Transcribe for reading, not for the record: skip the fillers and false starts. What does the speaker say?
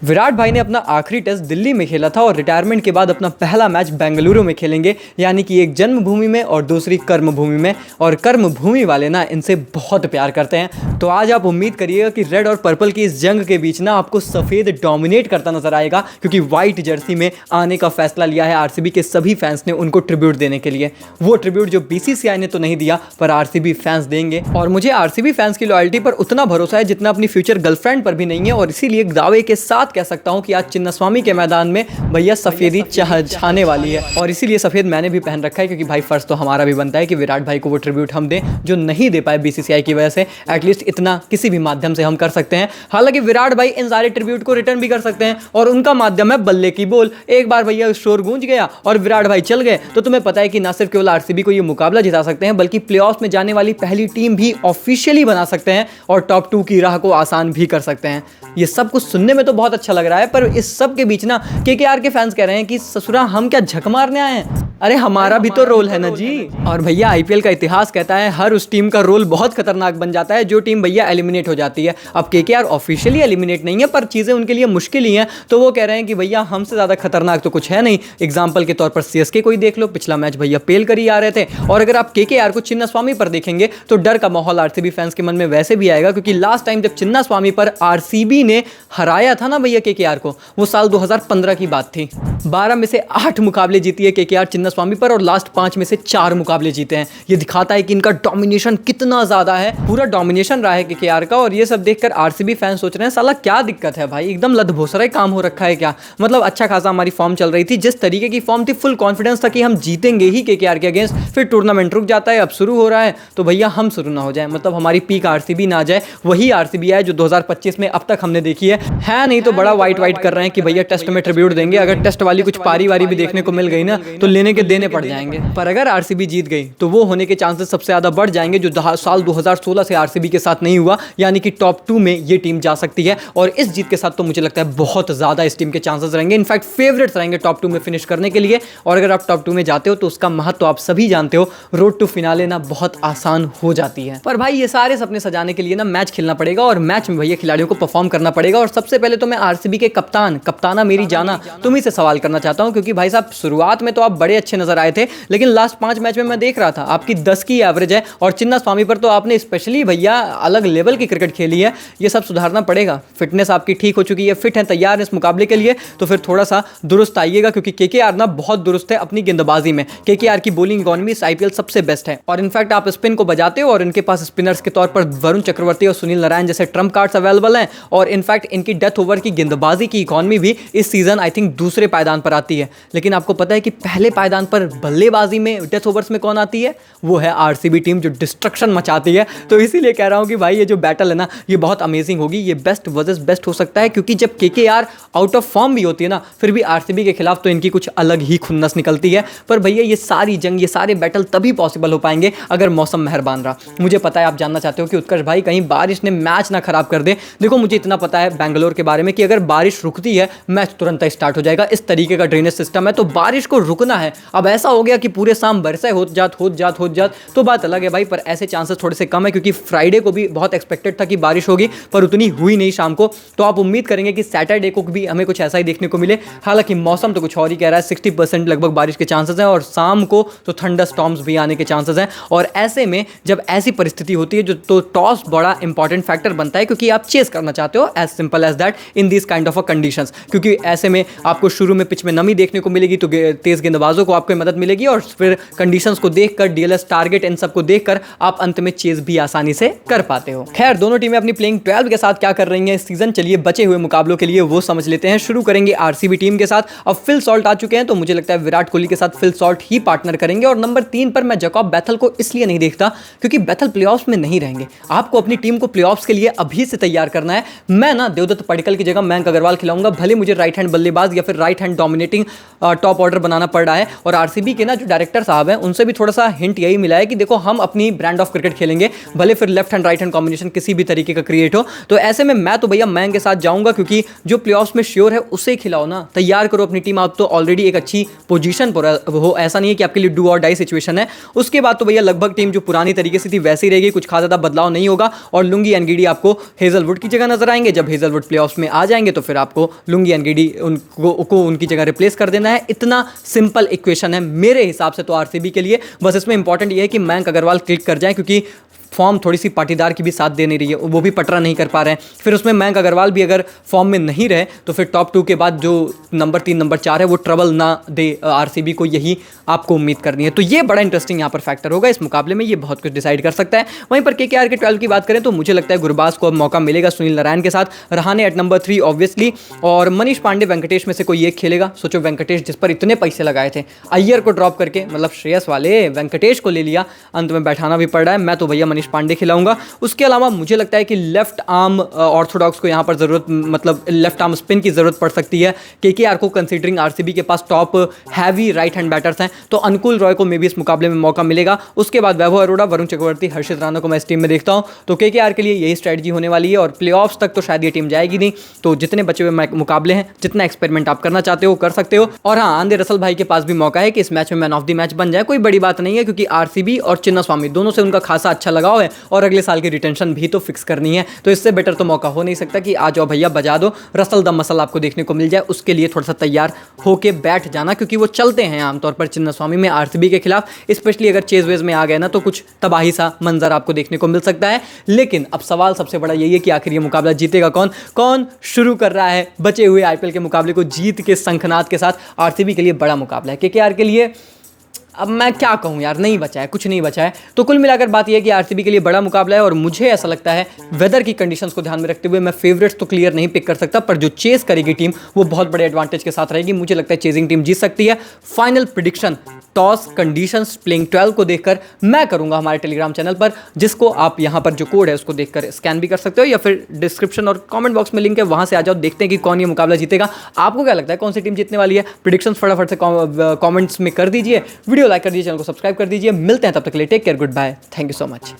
विराट भाई ने अपना आखिरी टेस्ट दिल्ली में खेला था और रिटायरमेंट के बाद अपना पहला मैच बेंगलुरु में खेलेंगे, यानी कि एक जन्मभूमि में और दूसरी कर्मभूमि में। और कर्मभूमि वाले ना इनसे बहुत प्यार करते हैं। तो आज आप उम्मीद करिएगा कि रेड और पर्पल की इस जंग के बीच ना आपको सफ़ेद डोमिनेट करता नजर आएगा, क्योंकि व्हाइट जर्सी में आने का फैसला लिया है आरसीबी के सभी फैंस ने उनको ट्रिब्यूट देने के लिए। वो ट्रिब्यूट जो बीसीसीआई ने तो नहीं दिया, पर आरसीबी फैंस देंगे। और मुझे आरसीबी फैंस की लॉयल्टी पर उतना भरोसा है जितना अपनी फ्यूचर गर्लफ्रेंड पर भी नहीं है। और इसीलिए दावे के साथ कह सकता हूं कि आज चिन्नास्वामी के मैदान में भैया सफेदी छाने वाली है। और इसीलिए सफेद मैंने भी पहन रखा है, क्योंकि भाई फर्ज तो हमारा भी बनता है कि विराट भाई को वो ट्रिब्यूट हम दें जो नहीं दे पाए बीसीसीआई की वजह से। एटलीस्ट इतना किसी भी माध्यम से हम कर सकते हैं। हालांकि विराट भाई इन सारे ट्रिब्यूट को रिटर्न भी कर सकते हैं और उनका माध्यम है बल्ले की बोल। एक बार भैया शोर गूंज गया और विराट भाई चल गए तो तुम्हें पता है कि ना सिर्फ केवल आरसीबी को ये मुकाबला जिता सकते हैं, बल्कि प्लेऑफ्स में जाने वाली पहली टीम भी ऑफिशियली बना सकते हैं और टॉप 2 की राह को आसान भी कर सकते हैं। ये सब कुछ सुनने में तो बहुत अच्छा लग रहा है, पर इस सब के बीच ना केकेआर के फैंस कह रहे हैं कि ससुरा हम क्या झक मारने आए हैं। अरे हमारा भी तो रोल है ना जी। और भैया आईपीएल का इतिहास कहता है हर उस टीम का रोल बहुत खतरनाक बन जाता है जो टीम भैया एलिमिनेट हो जाती है। अब केकेआर ऑफिशियली एलिमिनेट नहीं है, पर चीजें उनके लिए मुश्किल ही हैं, तो वो कह रहे हैं कि भैया हमसे ज्यादा खतरनाक तो कुछ है नहीं। एग्जाम्पल के तौर पर सीएसके को ही देख लो, पिछला मैच भैया पेल कर ही आ रहे थे। और अगर आप केकेआर को चिन्नास्वामी पर देखेंगे तो डर का माहौल आरसीबी फैंस के मन में वैसे भी आएगा, क्योंकि लास्ट टाइम जब चिन्नास्वामी पर आरसीबी ने हराया था ना भैया केकेआर को, वो साल 2015 की बात थी। 12 में से 8 मुकाबले जीती है केकेआर चिन्नास्वामी पर और लास्ट 5 में से 4 मुकाबले जीते हैं। ये दिखाता है कि इनका डोमिनेशन कितना ज्यादा है, पूरा डोमिनेशन रहा है केकेआर का। और ये सब देखकर आरसीबी फैंस सोच रहे हैं साला क्या दिक्कत है भाई, एकदम लदभोसरा काम हो रखा है क्या। मतलब अच्छा खासा हमारी फॉर्म चल रही थी, जिस तरीके की फॉर्म थी फुल कॉन्फिडेंस था कि हम जीतेंगे ही केकेआर के अगेंस्ट। फिर टूर्नामेंट रुक जाता है, अब शुरू हो रहा है तो भैया हम शुरू ना हो जाए, मतलब हमारी पीक आरसीबी ना आ जाए। वही आरसीबी है जो 2025 में अब तक हमने देखी है नहीं तो बड़ा वाइट कर रहे हैं कि भैया टेस्ट में ट्रिब्यूट देंगे। अगर टेस्ट वाली कुछ पारी वारी भी देखने को मिल गई ना तो लेने के देने पड़ जाएंगे। पर अगर आरसीबी जीत गई तो वो होने के चांसेस सबसे ज्यादा बढ़ जाएंगे जो साल 2016 से आरसीबी के साथ नहीं हुआ, यानी कि टॉप 2 में ये टीम जा सकती है। और इस जीत के साथ तो मुझे लगता है बहुत ज्यादा इस टीम के चांसेस रहेंगे, इनफैक्ट फेवरेट्स रहेंगे टॉप 2 में फिनिश करने के लिए। और अगर आप टॉप 2 में जाते हो तो उसका महत्व तो आप सभी जानते हो, रोड टू फिनाले ना बहुत आसान हो जाती है। पर भाई ये सारे सपने सजाने के लिए ना मैच खेलना पड़ेगा और मैच में भैया खिलाड़ियों को परफॉर्म करना पड़ेगा। और सबसे पहले तो मैं आरसीबी के कप्ताना मेरी जाना तुम ही से सवाल करना चाहता हूं, क्योंकि भाई साहब शुरुआत में तो आप बड़े अच्छे नजर आए थे, लेकिन लास्ट 5 मैच में मैं देख रहा था आपकी 10 की एवरेज है और चिन्नास्वामी पर तो आपने स्पेशली भैया अलग लेवल की क्रिकेट खेली है। ये सब सुधारना पड़ेगा। फिटनेस आपकी ठीक हो चुकी है, फिट है, तैयार है इस मुकाबले के लिए, तो फिर थोड़ा सा दुरुस्त आइएगा, क्योंकि केकेआर ना बहुत दुरुस्त है अपनी गेंदबाजी में। केकेआर की बॉलिंग इकोनॉमी इस आईपीएल सबसे बेस्ट है और इनफैक्ट आप स्पिन को बजाते हो और इनके पास स्पिनर्स के तौर पर वरुण चक्रवर्ती और सुनील नारायण जैसे ट्रम्प कार्ड्स अवेलेबल हैं। और इनफैक्ट इनकी डेथ ओवर की गेंदबाजी की इकोनॉमी भी इस सीजन आई थिंक दूसरे पायदान पर आती है। लेकिन आपको पता है कि पहले पायदान पर बल्लेबाजी में डेथ ओवर्स में कौन आती है? वो है आरसीबी टीम जो डिस्ट्रक्शन मचाती है। तो इसीलिए कह रहा हूं कि भाई ये जो बैटल है ना ये बहुत अमेजिंग होगी, ये बेस्ट वर्सेस बेस्ट हो सकता है। क्योंकि जब केकेआर आउट ऑफ फॉर्म भी होती है ना, फिर भी आरसीबी के खिलाफ तो इनकी कुछ अलग ही खुन्नस निकलती है। पर भैया ये सारी जंग, ये सारे बैटल तभी पॉसिबल हो पाएंगे अगर मौसम मेहरबान रहा। मुझे पता है आप जानना चाहते हो कि उत्कर्ष भाई कहीं बारिश ने मैच ना खराब कर दे। देखो मुझे इतना पता है बैंगलोर के बारे में कि अगर बारिश रुकती है मैच तुरंत स्टार्ट हो जाएगा। इस तरीके का ड्रेनेज सिस्टम है, तो बारिश को रुकना है। अब ऐसा हो गया कि पूरे शाम बरसात हो जात तो बात अलग है भाई, पर ऐसे चांसेस थोड़े से कम है, क्योंकि फ्राइडे को भी बहुत एक्सपेक्टेड था कि बारिश होगी, पर उतनी हुई नहीं शाम को। तो आप उम्मीद करेंगे कि सैटरडे को भी हमें कुछ ऐसा ही देखने को मिले। हालांकि मौसम तो कुछ और ही कह रहा है, 60% लगभग बारिश के चांसेस हैं और शाम को तो थंडर स्टॉर्म्स भी आने के चांसेस हैं। और ऐसे में जब ऐसी परिस्थिति होती है जो तो टॉस बड़ा इंपॉर्टेंट फैक्टर बनता है, क्योंकि आप चेस करना चाहते हो, as simple as that, in this kind of a conditions. क्योंकि ऐसे में आपको शुरू में पिच में नमी देखने को मिलेगी तो तेज गेंदबाजों को आपको मदद मिलेगी और फिर कंडीशंस को देखकर, डीएलएस टारगेट इन सब को देखकर आप अंत में चेस भी आसानी से कर पाते हो। खैर दोनों टीमें अपनी प्लेइंग 12 के साथ क्या कर रही हैं इस सीजन, चलिए बचे हुए मुकाबलों के लिए वो समझ लेते हैं। शुरू करेंगे आरसीबी टीम के साथ। अब फिल सॉल्ट आ चुके हैं तो मुझे लगता है विराट कोहली के साथ फिल सॉल्ट ही पार्टनर करेंगे। और नंबर 3 पर मैं जैकब बैथल को इसलिए नहीं देखता क्योंकि बैथल प्लेऑफ्स में नहीं रहेंगे। आपको अपनी टीम को प्लेऑफ्स के लिए अभी से तैयार करना है। मैं ना देवदत्त पडिक्कल की जगह मयंक अग्रवाल खिलाऊंगा, भले मुझे राइट हैंड बल्लेबाज या फिर right hand dominating top order बनाना पड़ रहा है। और आरसीबी के ना जो डायरेक्टर साहब हैं उनसे भी थोड़ा सा हिंट यही मिला है कि देखो हम अपनी ब्रांड ऑफ क्रिकेट खेलेंगे, भले फिर left hand right hand combination किसी भी तरीके का क्रिएट हो। तो ऐसे में मैं तो भैया मैंग के साथ जाऊंगा, क्योंकि जो प्लेऑफ्स में श्योर है उसे खिलाओ ना, तैयार करो अपनी टीम। आप तो ऑलरेडी एक अच्छी पोजीशन पर हो, ऐसा नहीं है कि आपके लिए डू और डाई सिचुएशन है। उसके बाद तो भैया लगभग टीम जो पुरानी तरीके से थी वैसी रहेगी, कुछ खास ज्यादा बदलाव नहीं होगा। और लुंगी एनगीडी आपको हेजलवुड की जगह नजर आएंगे। जब हेजलवुड प्लेऑफ्स में आ जाएंगे तो फिर आपको लुंगी एनगीडी उनको उनकी जगह रिप्लेस कर देना है। इतना सिंपल इक्वेशन है मेरे हिसाब से तो आरसीबी के लिए। बस इसमें इंपॉर्टेंट ये है कि मयंक अग्रवाल क्लिक कर जाए, क्योंकि फॉर्म थोड़ी सी पाटीदार की भी साथ दे नहीं रही है, वो भी पटरा नहीं कर पा रहे हैं। फिर उसमें मयंक अग्रवाल भी अगर फॉर्म में नहीं रहे तो फिर टॉप 2 के बाद जो नंबर 3 नंबर 4 है वो ट्रबल ना दे आरसीबी को, यही आपको उम्मीद करनी है। तो ये बड़ा इंटरेस्टिंग यहाँ पर फैक्टर होगा इस मुकाबले में, ये बहुत कुछ डिसाइड कर सकता है। वहीं पर केकेआर के 12 की बात करें तो मुझे लगता है गुरबाज को अब मौका मिलेगा सुनील नारायण के साथ, रहाणे एट नंबर 3 ऑब्वियसली, और मनीष पांडे वेंकटेश में से कोई एक खेलेगा। सोचो वेंकटेश जिस पर इतने पैसे लगाए थे, अय्यर को ड्रॉप करके, मतलब श्रेयस वाले वेंकटेश को ले लिया, अंत में बैठाना भी पड़ रहा है। मैं तो भैया मनीष पांडे खिलाऊंगा। उसके अलावा मुझे लगता है कि लेफ्ट आर्म ऑर्थोडॉक्स को यहाँ पर जरूरत, मतलब लेफ्ट आर्म स्पिन की जरूरत पड़ सकती है केकेआर को, कंसीडरिंग आरसीबी के पास top heavy right hand batters हैं। तो अनुकूल रॉय को मे भी इस मुकाबले में मौका मिलेगा। उसके बाद वैभव अरोड़ा, वरुण चक्रवर्ती, हर्षित राणा को मैं इस टीम में देखता हूं। तो केकेआर के लिए यही स्ट्रेटजी होने वाली है, और प्लेऑफ्स तक तो शायद ये टीम जाएगी नहीं। तो जितने बचे हुए मुकाबले हैं, जितना एक्सपेरिमेंट आप करना चाहते हो कर सकते हो। और हाँ, आंद्रे रसल भाई के पास भी मौका है कि इस मैच में मैन ऑफ द मैच बन जाए, कोई बड़ी बात नहीं है, क्योंकि आरसीबी और चिन्नास्वामी दोनों से उनका खासा अच्छा लगाव है और अगले साल की रिटेंशन भी तो फिक्स करनी है। तो इससे बेटर तो मौका हो नहीं सकता कि आ जाओ भैया बजा दो, रसल द मसल आपको देखने को मिल जाए। उसके लिए थोड़ा सा तैयार होके बैठ जाना, क्योंकि वो चलते हैं आमतौर पर चिन्नास्वामी में आरसीबी के खिलाफ, स्पेशली अगर चेज वेज में आ गए ना तो कुछ तबाही सा मंजर आपको देखने को मिल सकता है। लेकिन अब सवाल सबसे बड़ा यही है कि आखिर ये मुकाबला जीतेगा कौन? कौन शुरू कर रहा है बचे हुए आईपीएल के मुकाबले को जीत के शंखनाद के साथ? आरसीबी के लिए बड़ा मुकाबला है, केकेआर के लिए अब मैं क्या कहूँ यार, नहीं बचा है, कुछ नहीं बचा है। तो कुल मिलाकर बात यह है कि आरसीबी के लिए बड़ा मुकाबला है, और मुझे ऐसा लगता है वेदर की कंडीशंस को ध्यान में रखते हुए मैं फेवरेट्स तो क्लियर नहीं पिक कर सकता, पर जो चेस करेगी टीम वो बहुत बड़े एडवांटेज के साथ रहेगी। मुझे लगता है चेजिंग टीम जीत सकती है। Final prediction toss conditions playing 12 को देखकर मैं करूंगा हमारे टेलीग्राम चैनल पर, जिसको आप यहां पर जो कोड है उसको देखकर स्कैन भी कर सकते हो, या फिर डिस्क्रिप्शन और कमेंट बॉक्स में लिंक है, वहां से आ जाओ, देखते हैं कि कौन ये मुकाबला जीतेगा। आपको क्या लगता है कौन सी टीम जीतने वाली है? प्रिडिक्शंस फटाफट से कमेंट्स में कर दीजिए, वीडियो लाइक कर दीजिए, चैनल को सब्सक्राइब कर दीजिए। मिलते हैं तब तक के लिए, take care, good bye, thank you so much.